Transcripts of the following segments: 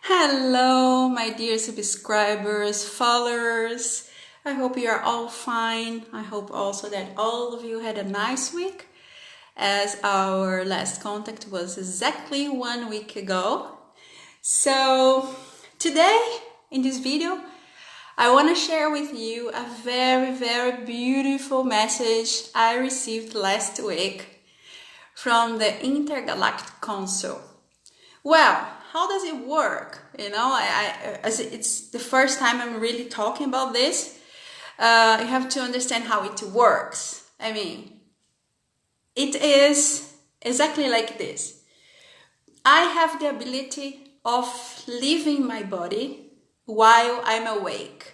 Hello, my dear subscribers, followers. I hope you are all fine. I hope also that all of you had a nice week, as our last contact was exactly 1 week ago. So today, in this video, I want to share with you a very beautiful message I received last week from the Intergalactic Council. Well, how does it work? As it's the first time I'm really talking about this, you have to understand how it works. I mean, it is exactly like this. I have the ability of leaving my body while I'm awake.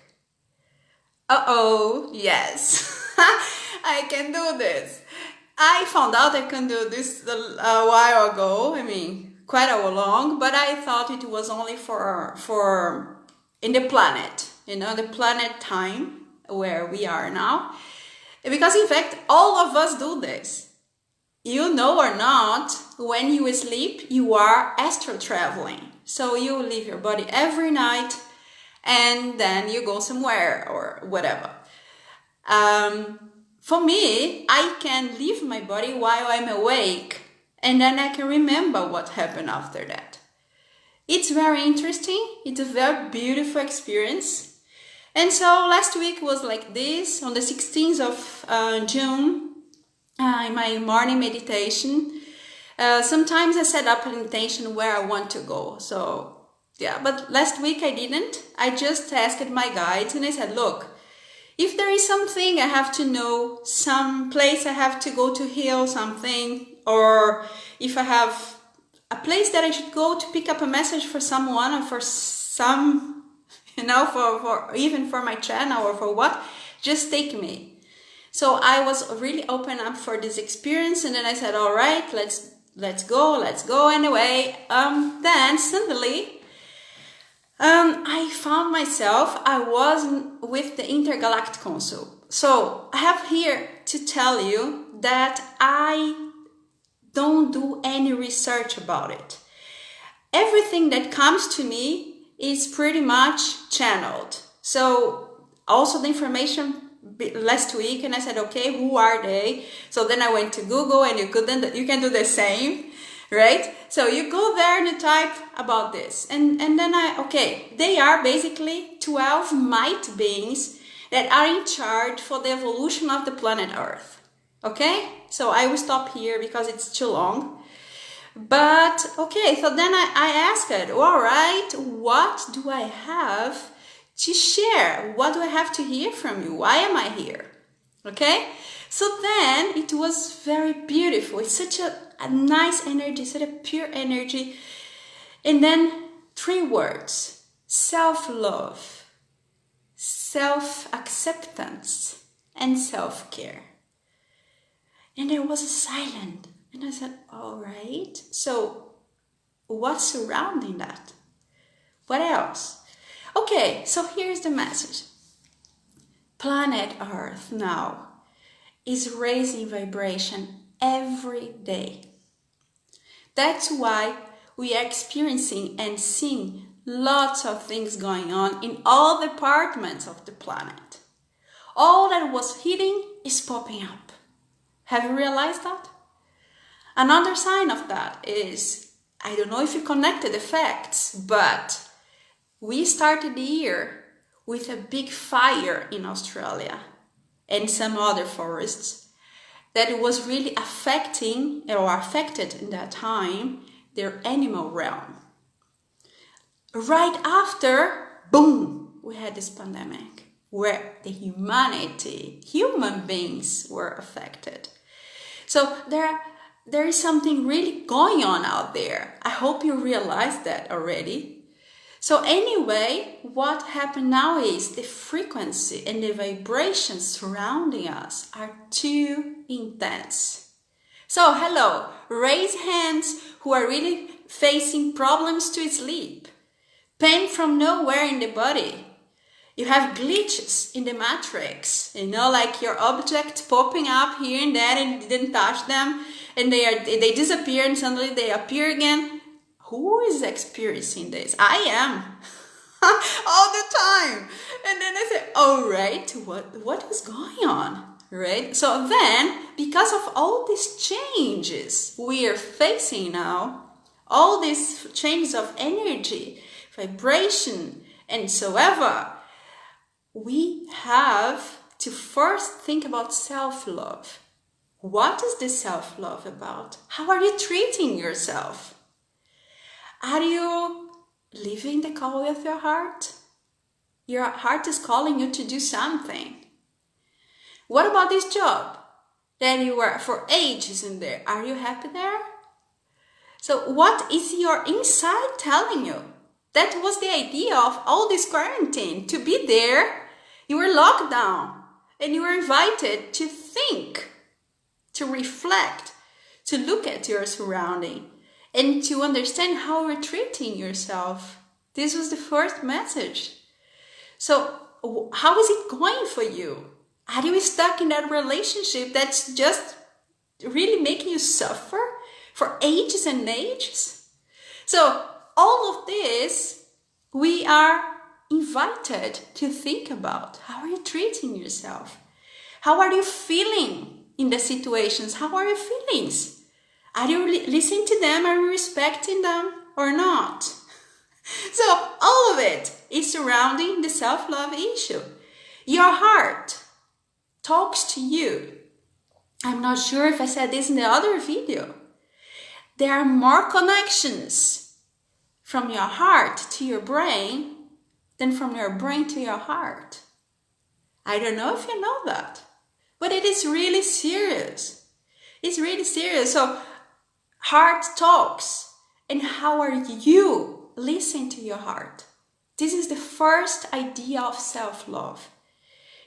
Yes, I can do this. I found out I can do this a while ago. Quite a long, but I thought it was only for in the planet, the planet time where we are now. Because in fact, all of us do this. You know or not, when you sleep, you are astral traveling. So you leave your body every night and then you go somewhere or whatever. For me, I can leave my body while I'm awake. And then I can remember what happened after that. It's very interesting. It's a very beautiful experience. And so last week was like this, on the 16th of June, in my morning meditation. Sometimes I set up an intention where I want to go. So yeah, but last week I didn't. I just asked my guides and I said, look, if there is something I have to know, some place I have to go to heal something, or if I have a place that I should go to pick up a message for someone or for some, for even for my channel or for what, just take me. So I was really open up for this experience, and then I said, all right, let's go. Anyway, then suddenly, I found myself, I was with the Intergalactic Council. So I have here to tell you that I don't do any research about it. Everything that comes to me is pretty much channeled. So also the information last week, and I said, okay, who are they? So then I went to Google, and you can do the same, right? So you go there and you type about this, and then they are basically 12 might beings that are in charge for the evolution of the planet Earth. Okay, so I will stop here because it's too long. But okay, so then I asked, all right, what do I have to share? What do I have to hear from you? Why am I here? Okay, so then it was very beautiful. It's such a nice energy, such a pure energy. And then 3 words: self-love, self-acceptance, and self-care. And there was a silence. And I said, all right, so what's surrounding that? What else? Okay, so here's the message. Planet Earth now is raising vibration every day. That's why we are experiencing and seeing lots of things going on in all departments of the planet. All that was hidden is popping up. Have you realized that? Another sign of that is, I don't know if you connected the facts, but we started the year with a big fire in Australia and some other forests that was really affected in that time their animal realm. Right after, boom, we had this pandemic where the human beings were affected. So there is something really going on out there. I hope you realize that already. So anyway, what happened now is the frequency and the vibrations surrounding us are too intense. So hello, raise hands who are really facing problems to sleep, pain from nowhere in the body. You have glitches in the matrix, like your object popping up here and there and you didn't touch them, and they disappear and suddenly they appear again. Who is experiencing this? I am. All the time. And then I say, oh, right, what is going on? Right? So then, because of all these changes we are facing now, all these changes of energy, vibration, and so ever, we have to first think about self-love. What is this self-love about? How are you treating yourself? Are you living the call with your heart? Your heart is calling you to do something. What about this job that you were for ages in there? Are you happy there? So what is your inside telling you? That was the idea of all this quarantine, to be there. You were locked down and you were invited to think, to reflect, to look at your surrounding and to understand how you're treating yourself. This was the first message. So how is it going for you? Are you stuck in that relationship that's just really making you suffer for ages and ages? So all of this, we are invited to think about. How are you treating yourself? How are you feeling in the situations? How are your feelings? Are you listening to them? Are you respecting them or not? So all of it is surrounding the self-love issue. Your heart talks to you. I'm not sure if I said this in the other video. There are more connections from your heart to your brain than from your brain to your heart. I don't know if you know that, but it is really serious. It's really serious. So heart talks. And how are you listening to your heart? This is the first idea of self-love.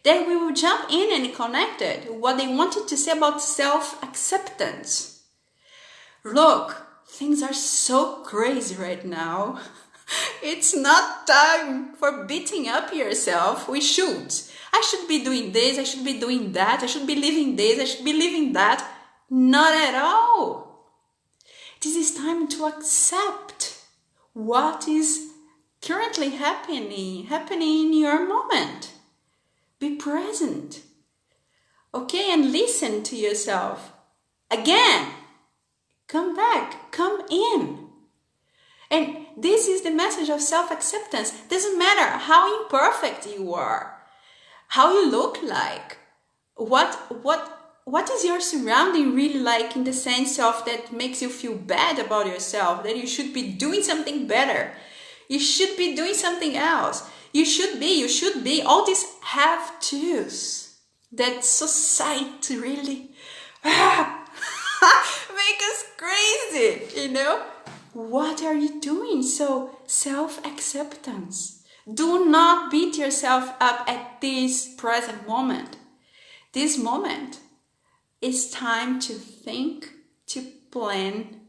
Then we will jump in and connect it. What they wanted to say about self-acceptance. Look, things are so crazy right now. It's not time for beating up yourself. We should. I should be doing this. I should be doing that. I should be living this. I should be living that. Not at all. This is time to accept what is currently happening in your moment. Be present. Okay, and listen to yourself. Again, come back, come in. And this is the message of self-acceptance. Doesn't matter how imperfect you are, how you look like, what is your surrounding really like, in the sense of that makes you feel bad about yourself, that you should be doing something better, you should be doing something else, you should be, all these have-tos that society really make us crazy, you know? What are you doing? So self-acceptance. Do not beat yourself up at this present moment. This moment is time to think, to plan.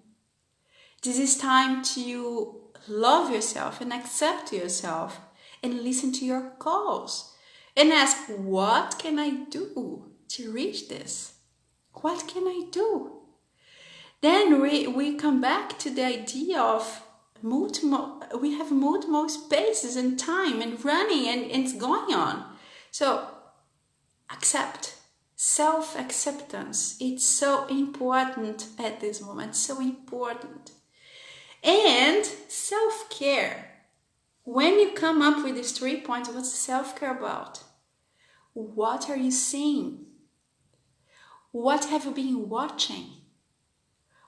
This is time to love yourself and accept yourself and listen to your calls and ask, what can I do to reach this? What can I do? Then we come back to the idea of we have multiple spaces and time and running and it's going on. So accept, self-acceptance. It's so important at this moment, so important. And self-care. When you come up with these 3 points, what's self-care about? What are you seeing? What have you been watching?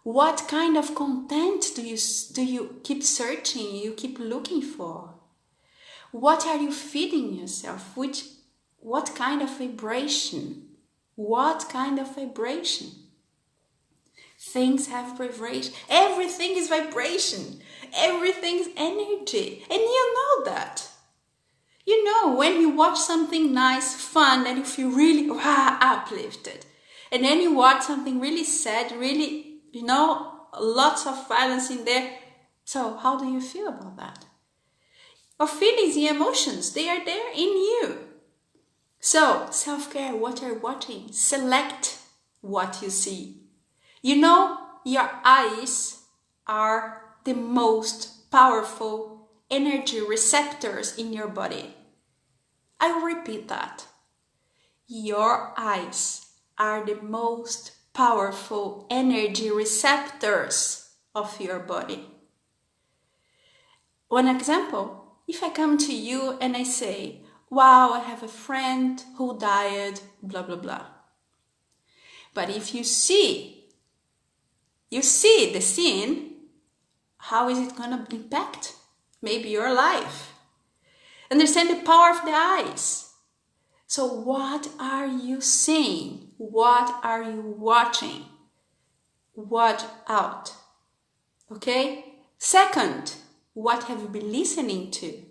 What kind of content do you keep searching, you keep looking for? What are you feeding yourself? What kind of vibration? What kind of vibration? Things have vibration. Everything is vibration. Everything's energy. And you know that. You know, when you watch something nice, fun, and you feel really uplifted. And then you watch something really sad, really, lots of violence in there. So how do you feel about that? Your feelings and emotions, they are there in you. So self-care, what are you watching? Select what you see. Your eyes are the most powerful energy receptors in your body. I will repeat that. Your eyes are the most powerful energy receptors of your body. One example, if I come to you and I say, wow, I have a friend who died, blah, blah, blah. But if you see the scene, how is it going to impact maybe your life? Understand the power of the eyes. So what are you seeing? What are you watching? Watch out. Okay? Second, what have you been listening to?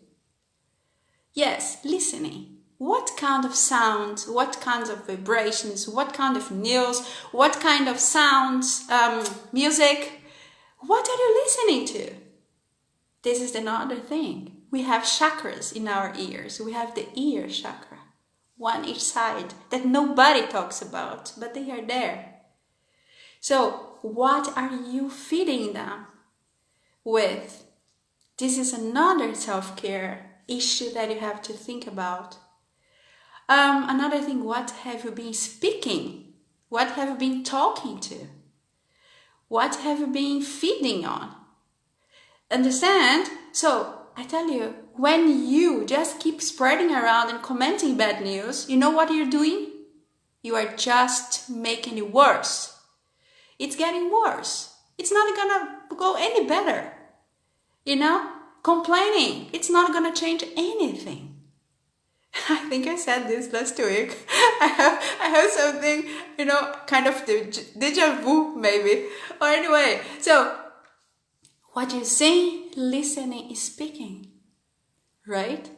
Yes, listening. What kind of sounds, what kinds of vibrations, what kind of news, what kind of sounds, music, what are you listening to? This is another thing. We have chakras in our ears. We have the ear chakra, one each side, that nobody talks about, but they are there. So what are you feeding them with? This is another self-care issue that you have to think about. Another thing, what have you been speaking? What have you been talking to? What have you been feeding on? Understand? So I tell you, when you just keep spreading around and commenting bad news, you know what you're doing? You are just making it worse. It's getting worse. It's not gonna go any better. You know? Complaining, it's not gonna change anything. I think I said this last week. I have something, kind of deja vu maybe. Or anyway, so what you're saying, listening is speaking, right?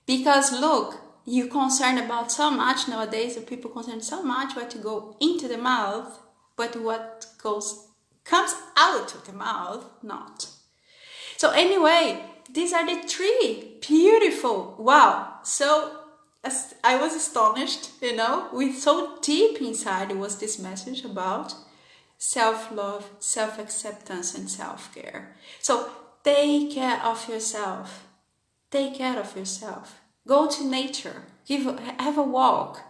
Because look, you're concerned about so much nowadays, people concerned so much what to go into the mouth, but what comes out of the mouth, not. So anyway, these are the three beautiful, wow. So I was astonished, with so deep inside was this message about self-love, self-acceptance, and self-care. So take care of yourself. Take care of yourself. Go to nature. Have a walk.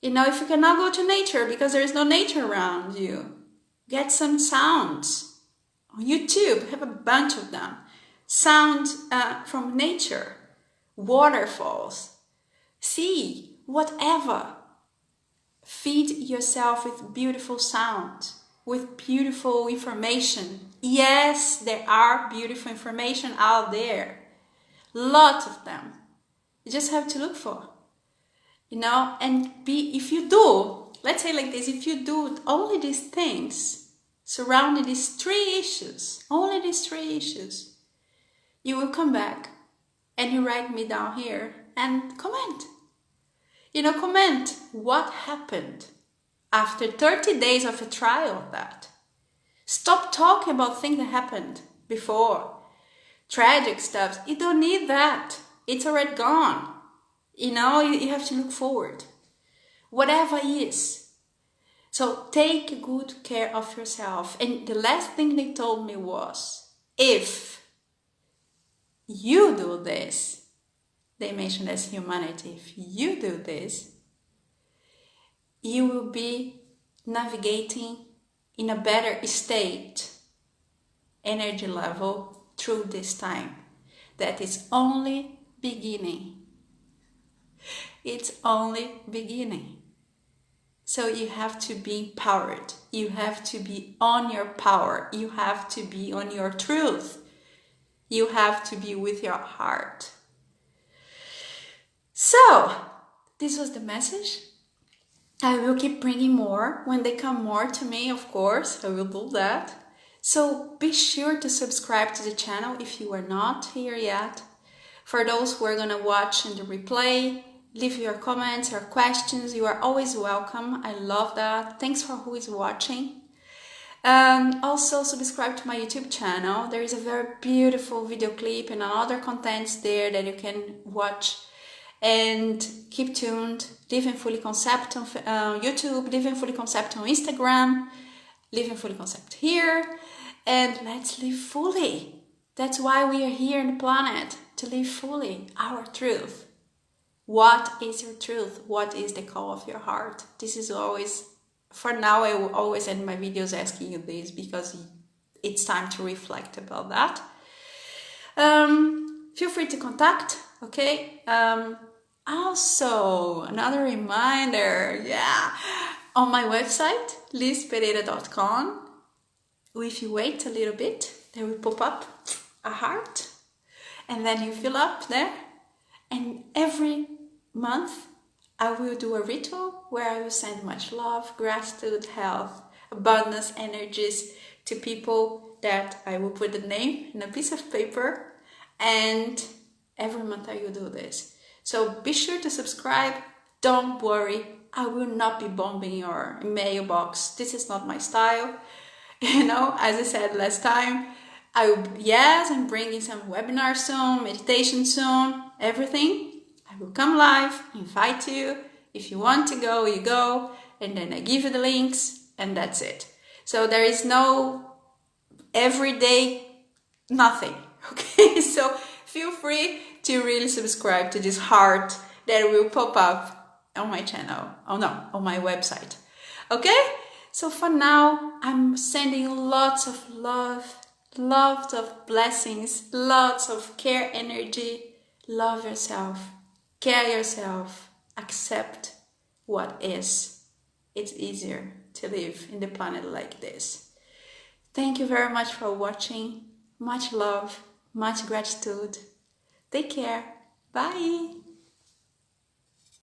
If you cannot go to nature because there is no nature around you, get some sounds. On YouTube, have a bunch of them. Sounds from nature, waterfalls, sea, whatever. Feed yourself with beautiful sounds, with beautiful information. Yes, there are beautiful information out there. Lots of them. You just have to look for. And if you do, let's say like this, if you do only these things, surrounding these three issues, only these three issues, you will come back and you write me down here and comment. Comment what happened after 30 days of a trial of that. Stop talking about things that happened before. Tragic stuff. You don't need that. It's already gone. You have to look forward. Whatever is. So take good care of yourself. And the last thing they told me was, if you do this, they mentioned as humanity, if you do this, you will be navigating in a better state, energy level through this time. That is only beginning. It's only beginning. So you have to be empowered. You have to be on your power. You have to be on your truth. You have to be with your heart. So, this was the message. I will keep bringing more. When they come more to me, of course, I will do that. So be sure to subscribe to the channel if you are not here yet. For those who are going to watch in the replay, leave your comments or questions. You are always welcome. I love that. Thanks for who is watching. Also subscribe to my YouTube channel. There is a very beautiful video clip and other contents there that you can watch. And keep tuned. Living Fully Concept on YouTube, Living Fully Concept on Instagram, Living Fully Concept here. and let's live fully. That's why we are here on the planet, to live fully our truth. What is your truth? What is the call of your heart? This is always, for now, I will always end my videos asking you this because it's time to reflect about that. Feel free to contact, okay? Also, another reminder, on my website, lizpereira.com, if you wait a little bit, there will pop up a heart, and then you fill up there, and every month I will do a ritual where I will send much love, gratitude, health, abundance, energies to people that I will put the name in a piece of paper, and every month I will do this. So be sure to subscribe. Don't worry, I will not be bombing your mailbox. This is not my style. You know, as I said last time, I'm bringing some webinars soon, meditation soon, everything. I will come live, invite you. If you want to go, you go, and then I give you the links, and that's it. So there is no everyday nothing, okay? So feel free to really subscribe to this heart that will pop up on my channel, on my website, okay? So for now, I'm sending lots of love, lots of blessings, lots of care energy. Love yourself, care yourself, accept what is. It's easier to live in the planet like this. Thank you very much for watching. Much love, much gratitude. Take care. Bye.